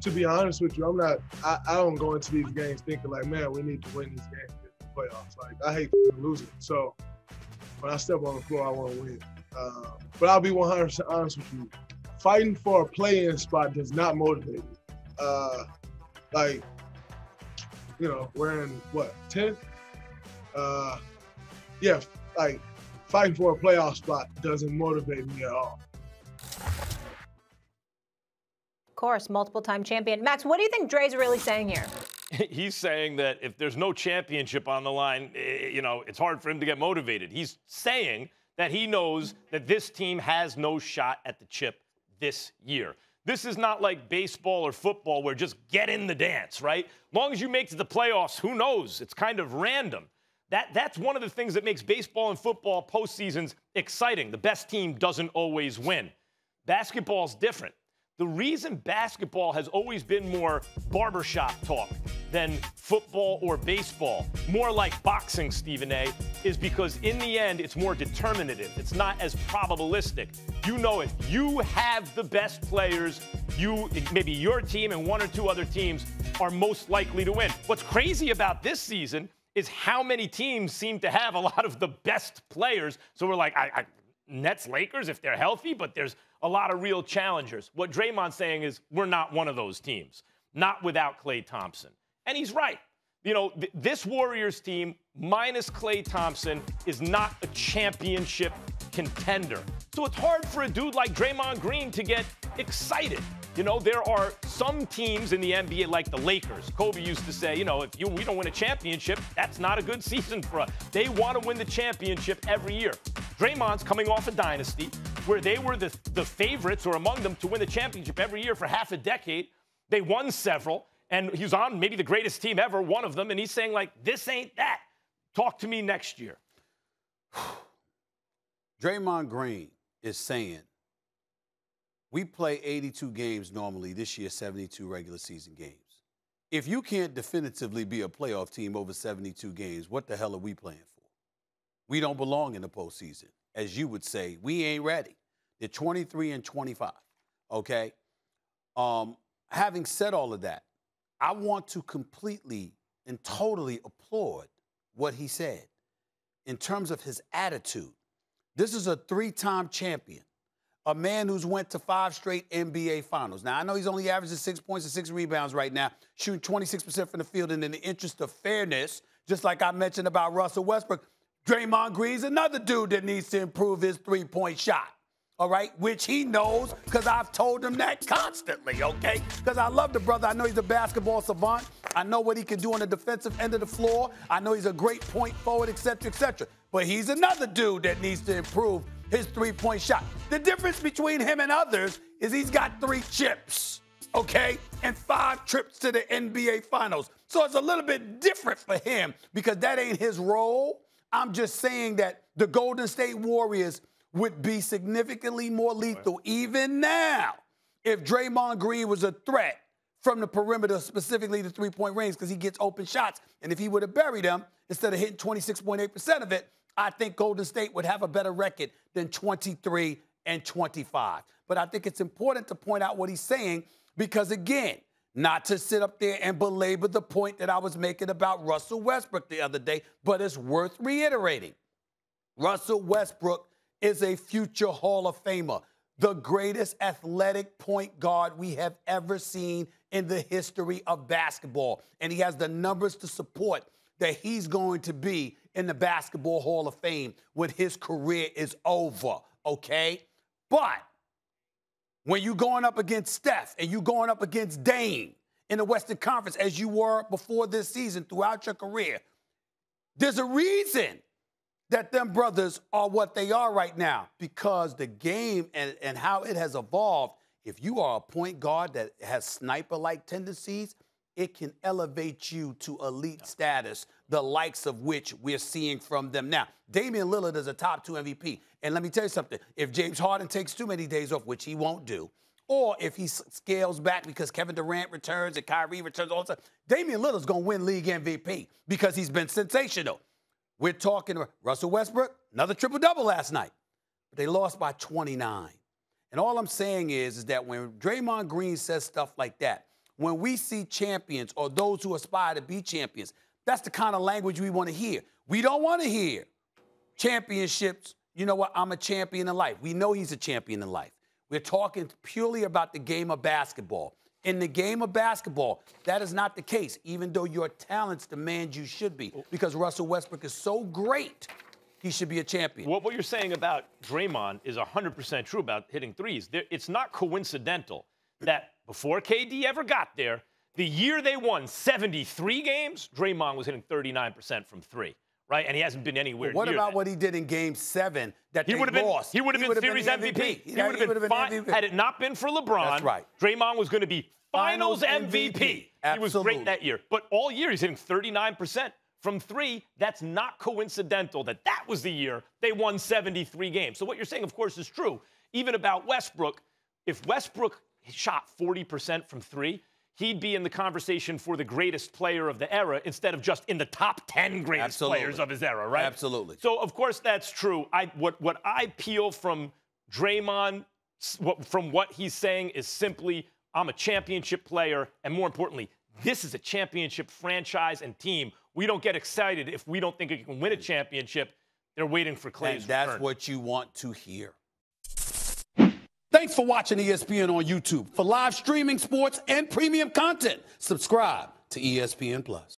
To be honest with you, I'm not. I don't go into these games thinking like, man, we need to win these games to get to the playoffs. Like I hate losing. So when I step on the floor, I want to win. But I'll be 100% honest with you. Fighting for a play-in spot does not motivate me. Like, you know, we're in what 10th. Yeah, like fighting for a playoff spot doesn't motivate me at all. Of course, multiple-time champion. Max, what do you think Dre's really saying here? He's saying that if there's no championship on the line, you know, it's hard for him to get motivated. He's saying that he knows that this team has no shot at the chip this year. This is not like baseball or football where just get in the dance, right? As long as you make it to the playoffs, who knows? It's kind of random. That's one of the things that makes baseball and football postseasons exciting. The best team doesn't always win. Basketball's different. The reason basketball has always been more barbershop talk than football or baseball, more like boxing, Stephen A., is because in the end, it's more determinative. It's not as probabilistic. You know, if you have the best players, maybe your team and one or two other teams are most likely to win. What's crazy about this season is how many teams seem to have a lot of the best players. So we're like, Nets, Lakers, if they're healthy, but there's a lot of real challengers. What Draymond's saying is we're not one of those teams, not without Klay Thompson. And he's right. You know, this Warriors team minus Klay Thompson is not a championship contender. So it's hard for a dude like Draymond Green to get excited. You know, there are some teams in the NBA like the Lakers. Kobe used to say, you know, if we don't win a championship, that's not a good season for us. They want to win the championship every year. Draymond's coming off a dynasty where they were the favorites or among them to win the championship every year for half a decade. They won several, and he was on maybe the greatest team ever, one of them, and he's saying, like, this ain't that. Talk to me next year. Draymond Green is saying, we play 82 games normally, this year 72 regular season games. If you can't definitively be a playoff team over 72 games, what the hell are we playing for? We don't belong in the postseason. As you would say, we ain't ready. They're 23-25, okay? Having said all of that, I want to completely and totally applaud what he said in terms of his attitude. This is a three-time champion, a man who's went to 5 straight NBA finals. Now, I know he's only averaging 6 points and 6 rebounds right now, shooting 26% from the field, and in the interest of fairness, just like I mentioned about Russell Westbrook, Draymond Green's another dude that needs to improve his three-point shot, all right, which he knows because I've told him that constantly, okay? Because I love the brother. I know he's a basketball savant. I know what he can do on the defensive end of the floor. I know he's a great point forward, et cetera, et cetera. But he's another dude that needs to improve his three-point shot. The difference between him and others is he's got 3 chips, okay, and 5 trips to the NBA Finals. So it's a little bit different for him because that ain't his role. I'm just saying that the Golden State Warriors would be significantly more lethal even now if Draymond Green was a threat from the perimeter, specifically the three-point range, because he gets open shots. And if he would have buried them, instead of hitting 26.8% of it, I think Golden State would have a better record than 23-25. But I think it's important to point out what he's saying because, again, not to sit up there and belabor the point that I was making about Russell Westbrook the other day, but it's worth reiterating. Russell Westbrook is a future Hall of Famer, the greatest athletic point guard we have ever seen in the history of basketball. And he has the numbers to support that he's going to be in the Basketball Hall of Fame when his career is over, okay? But when you're going up against Steph and you're going up against Dame in the Western Conference as you were before this season throughout your career, there's a reason that them brothers are what they are right now because the game and how it has evolved, if you are a point guard that has sniper-like tendencies, it can elevate you to elite status, the likes of which we're seeing from them now. Damian Lillard is a top 2 MVP. And let me tell you something. If James Harden takes too many days off, which he won't do, or if he scales back because Kevin Durant returns and Kyrie returns all the time, Damian Lillard's going to win league MVP because he's been sensational. We're talking Russell Westbrook, another triple-double last night. But they lost by 29. And all I'm saying is that when Draymond Green says stuff like that, when we see champions or those who aspire to be champions, that's the kind of language we want to hear. We don't want to hear championships. You know what? I'm a champion in life. We know he's a champion in life. We're talking purely about the game of basketball. In the game of basketball, that is not the case, even though your talents demand you should be, because Russell Westbrook is so great, he should be a champion. What you're saying about Draymond is 100% true about hitting threes. It's not coincidental that before KD ever got there, the year they won 73 games, Draymond was hitting 39% from three, right? And he hasn't been anywhere What near about that. what he did in Game 7 that they lost? He would have been Series MVP. He would have been fine. Had it not been for LeBron, That's right. Draymond was going to be Finals MVP. Absolutely. He was great that year. But all year, he's hitting 39% from three. That's not coincidental that was the year they won 73 games. So what you're saying, of course, is true. Even about Westbrook, if Westbrook shot 40% from three, he'd be in the conversation for the greatest player of the era instead of just in the top 10 greatest players of his era, right? Absolutely. So, of course, that's true. What I peel from Draymond, from what he's saying is simply, I'm a championship player, and more importantly, this is a championship franchise and team. We don't get excited if we don't think we can win a championship. They're waiting for Clay's And that's return. what you want to hear. Thanks for watching ESPN on YouTube. For live streaming, sports, and premium content, subscribe to ESPN+.